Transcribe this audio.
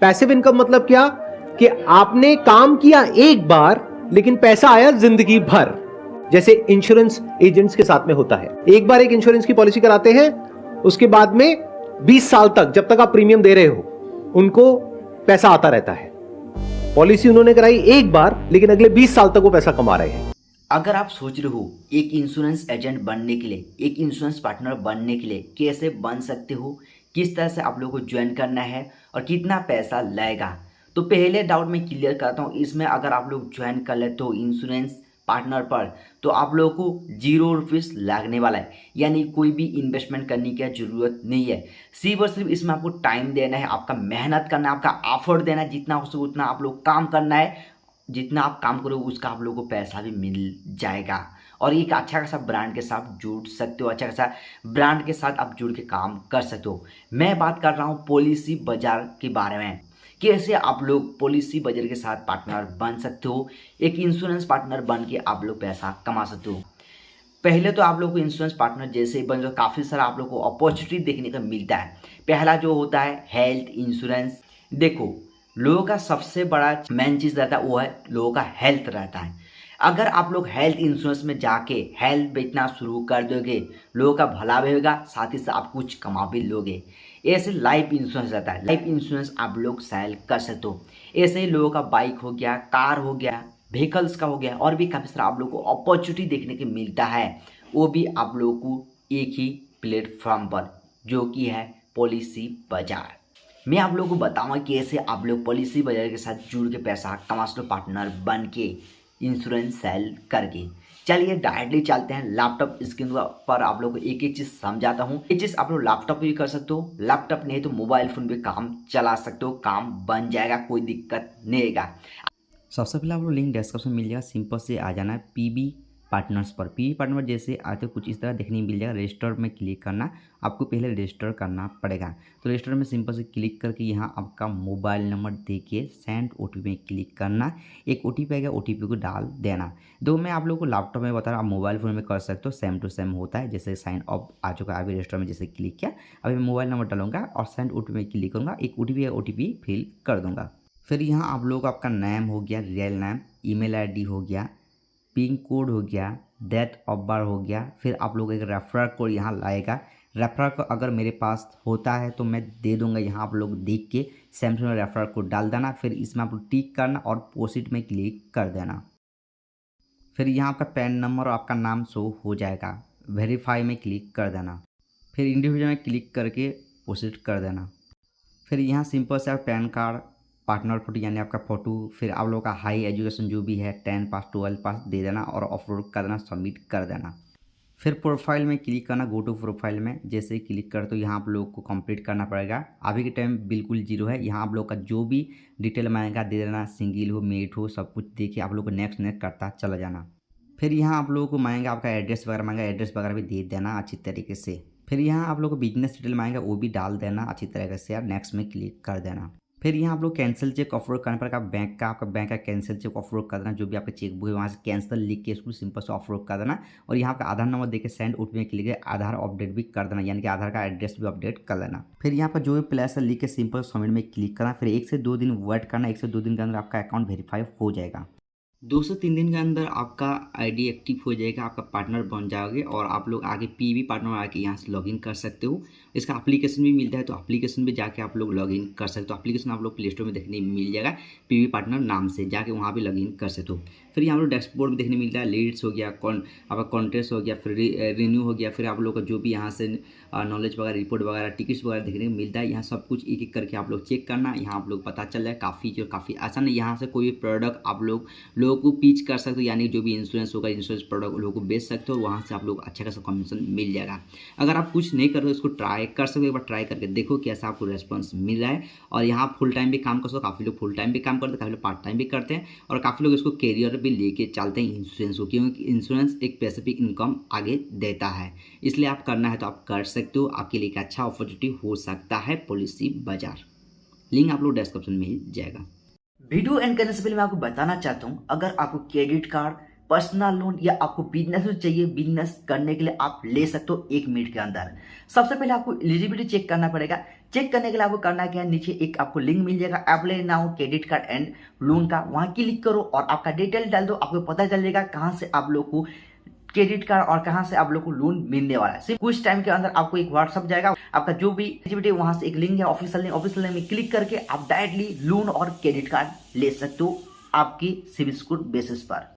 Passive income मतलब क्या कि आपने काम किया एक बार लेकिन पैसा आया जिंदगी भर। जैसे इंश्योरेंस एजेंट्स के साथ में होता है, एक बार एक इंश्योरेंस की पॉलिसी कराते हैं, उसके बाद में 20 साल तक जब तक आप प्रीमियम दे रहे हो उनको पैसा आता रहता है। पॉलिसी उन्होंने कराई एक बार लेकिन अगले 20 साल तक वो पैसा कमा रहे हैं। अगर आप सोच रहे हो एक इंश्योरेंस एजेंट बनने के लिए, एक इंश्योरेंस पार्टनर बनने के लिए कैसे बन सकते हो, किस तरह से आप लोगों को ज्वाइन करना है और कितना पैसा लगेगा, तो पहले डाउट मैं क्लियर करता हूँ। इसमें अगर आप लोग ज्वाइन कर लेते हो इंश्योरेंस पार्टनर पर तो आप लोगों को 0 रुपीज़ लगने वाला है, यानी कोई भी इन्वेस्टमेंट करने की ज़रूरत नहीं है। सिर्फ और सिर्फ इसमें आपको टाइम देना है, आपका मेहनत करना है, आपका एफर्ट देना है, जितना हो सके उतना आप लोग काम करना है। जितना आप काम करोगे उसका आप लोगों को पैसा भी मिल जाएगा और एक अच्छा खासा ब्रांड के साथ जुड़ सकते हो, अच्छा खासा ब्रांड के साथ आप जुड़ के काम कर सकते हो। मैं बात कर रहा हूँ पॉलिसी बाजार के बारे में, कैसे आप लोग पॉलिसी बाजार के साथ पार्टनर बन सकते हो, एक इंश्योरेंस पार्टनर बन के आप लोग पैसा कमा सकते हो। पहले तो आप लोग को इंश्योरेंस पार्टनर जैसे ही बन जाओ काफ़ी सारा आप लोग को अपॉर्चुनिटी देखने को मिलता है। पहला जो होता है हेल्थ इंश्योरेंस। देखो, लोगों का सबसे बड़ा मेन चीज़ रहता है वो है लोगों का हेल्थ रहता है। अगर आप लोग हेल्थ इंश्योरेंस में जाके हेल्थ बेचना शुरू कर दोगे, लोगों का भला भी होगा, साथ ही साथ आप कुछ कमा भी लोगे। ऐसे लाइफ इंश्योरेंस रहता है, लाइफ इंश्योरेंस आप लोग सेल कर सकते हो। ऐसे ही लोगों का बाइक हो गया, कार हो गया, व्हीकल्स का हो गया, और भी काफ़ी सारा आप लोग को अपॉर्चुनिटी देखने को मिलता है, वो भी आप लोगों को एक ही प्लेटफॉर्म पर, जो कि है पॉलिसी बाजार। मैं आप लोगों को बताऊंगा कि कैसे आप लोग पॉलिसी बाजार के साथ जुड़ के पैसा कमा सकते हो पार्टनर बन के इंश्योरेंस सेल करके। चलिए डायरेक्टली चलते हैं लैपटॉप स्क्रीन पर, आप लोग को एक एक चीज़ समझाता हूँ। ये चीज़ आप लोग लैपटॉप पे भी कर सकते हो, लैपटॉप नहीं तो मोबाइल फ़ोन पे काम चला सकते हो, काम बन जाएगा, कोई दिक्कत नहीं आएगा। सबसे पहले आपको लिंक डिस्क्रिप्शन में मिल जाएगा, सिंपल से आ जाना है पीबी पार्टनर्स पर। पीबी पार्टनर जैसे आते कुछ इस तरह देखने मिल जाएगा। रजिस्टर में क्लिक करना, आपको पहले रजिस्टर करना पड़ेगा। तो रजिस्टर में सिंपल से क्लिक करके यहाँ आपका मोबाइल नंबर दे के सेंड ओटीपी में क्लिक करना। एक ओटीपी आएगा, ओटीपी को डाल देना। तो मैं आप लोगों को लैपटॉप में बता रहा हूँ, आप मोबाइल फ़ोन में कर सकते हो, सेम टू सेम होता है। जैसे साइन अप आ चुका है, अभी रजिस्टर में जैसे क्लिक किया, अभी मैं मोबाइल नंबर डालूंगा और सेंड ओटीपी में क्लिक करूँगा, एक ओटीपी ओटीपी फिल कर दूँगा। फिर यहाँ आप लोगों को आपका नेम हो गया, रियल नेम, ईमेल आईडी हो गया, पिन कोड हो गया, डेट ऑफ बर्थ हो गया। फिर आप लोग एक रेफरल कोड यहाँ लाएगा। रेफरल कोड अगर मेरे पास होता है तो मैं दे दूंगा, यहाँ आप लोग देख के सैमसंग में रेफरल कोड डाल देना। फिर इसमें आप लोग टिक करना और प्रोसीड में क्लिक कर देना। फिर यहाँ आपका पैन नंबर और आपका नाम शो हो जाएगा, वेरीफाई में क्लिक कर देना। फिर इंडिविजुअल में क्लिक करके प्रोसीड कर देना। फिर यहाँ सिंपल से आप पैन कार्ड, पार्टनर फोटो यानी आपका फ़ोटो, फिर आप लोगों का हाई एजुकेशन जो भी है 10 पास 12 पास दे देना और अपलोड कर देना, सबमिट कर देना। फिर प्रोफाइल में क्लिक करना, गो टू प्रोफाइल में जैसे ही क्लिक कर तो यहाँ आप लोगों को कंप्लीट करना पड़ेगा। अभी के टाइम बिल्कुल जीरो है, यहाँ आप लोग का जो भी डिटेल मांगेगा दे देना, सिंगल हो मेट हो सब कुछ देखिए आप लोग को नेक्स्ट नेक्स्ट करता चला जाना। फिर यहाँ आप लोगों को मांगेगा आपका एड्रेस वगैरह मांगेगा, एड्रेस वगैरह भी दे देना अच्छी तरीके से। फिर यहाँ आप लोग को बिजनेस डिटेल मांगेगा, वो भी डाल देना अच्छी तरीके से यार, नेक्स्ट में क्लिक कर देना। फिर यहाँ आप लोग कैंसिल चेक अपलोड करना पड़ेगा, बैंक का आपका बैंक का कैंसिल चेक अपलोड कर देना, जो भी आपका चेकबुक है वहाँ से कैंसिल लिख के इसको सिंपल से अपलोड कर देना। और यहाँ आपका आधार नंबर देके सेंड ओटीपी में क्लिक करके आधार अपडेट भी कर देना, यानी कि आधार का एड्रेस भी अपडेट कर लेना। फिर यहाँ पर जो भी प्लेस है लिख के सिंपल सबमिट में क्लिक करना। फिर 1 से 2 दिन वेट करना, 1 से 2 दिन के अंदर आपका अकाउंट वेरीफाई हो जाएगा। 2 से 3 दिन के अंदर आपका आईडी एक्टिव हो जाएगा, आपका पार्टनर बन जाओगे और आप लोग आगे पीवी पार्टनर आके यहाँ से लॉगिन कर सकते हो। इसका एप्लीकेशन भी मिलता है, तो एप्लीकेशन भी जाके आप लोग लॉगिन कर सकते हो। एप्लीकेशन आप लोग प्ले स्टोर में देखने मिल जाएगा, पीवी पार्टनर नाम से जाके वहाँ भी लॉगिन कर सकते हो। फिर यहाँ पर डैशबोर्ड में देखने मिलता है, लीड्स हो गया, आपका कॉन्टेस्ट हो गया, फिर रिन्यू हो गया, फिर आप लोग का जो भी यहाँ से नॉलेज वगैरह, रिपोर्ट वगैरह, टिकट्स वगैरह देखने को मिलता है। यहाँ सब कुछ एक एक करके आप लोग चेक करना, यहाँ आप लोग पता चल जाए। काफ़ी आसान है, यहाँ से कोई भी प्रोडक्ट आप लोगों को पिच कर सकते हो, यानी जो भी इंश्योरेंस होगा इंश्योरेंस प्रोडक्ट लोगों को बेच सकते हो, वहाँ से आप लोग अच्छा खासा कमीशन मिल जाएगा। अगर आप कुछ नहीं कर रहे हो इसको ट्राई कर सकते हो, एक बार ट्राई करके देखो कैसा आपको रेस्पॉन्स मिल रहा है। और यहाँ फुल टाइम भी काम कर सकते हो, काफ़ी लोग फुल टाइम भी काम करते हैं, काफ़ी लोग पार्ट टाइम भी करते हैं और काफ़ी लोग इसको कैरियर भी लेके चलते हैं इंश्योरेंस को, क्योंकि इंश्योरेंस एक स्पेसिफिक इनकम आगे देता है। इसलिए आप करना है तो आप कर सकते हो, आपके लिए एक अच्छा अपॉर्चुनिटी हो सकता है पॉलिसी बाजार। लिंक आप लोग डिस्क्रिप्शन में मिल जाएगा। वीडियो एंड करने से पहले मैं आपको बताना चाहता हूँ, अगर आपको क्रेडिट कार्ड, पर्सनल लोन या आपको बिजनेस चाहिए, बिजनेस करने के लिए आप ले सकते हो 1 मिनट के अंदर। सबसे पहले आपको एलिजिबिलिटी चेक करना पड़ेगा। चेक करने के लिए आपको करना क्या है, नीचे एक आपको लिंक मिल जाएगा apply now credit card and loan का, वहां क्लिक करो और आपका डिटेल डाल दो, आपको पता चल जाएगा कहां से आप लोग को क्रेडिट कार्ड और कहां से आप लोग को लोन मिलने वाला है। सिर्फ कुछ टाइम के अंदर आपको एक व्हाट्सअप जाएगा, आपका जो भी एलिजिबिलिटी वहां से एक लिंक है ऑफिशियल लिंक में क्लिक करके आप डायरेक्टली लोन और क्रेडिट कार्ड ले सकते हो आपकी सिविल स्कोर बेसिस पर।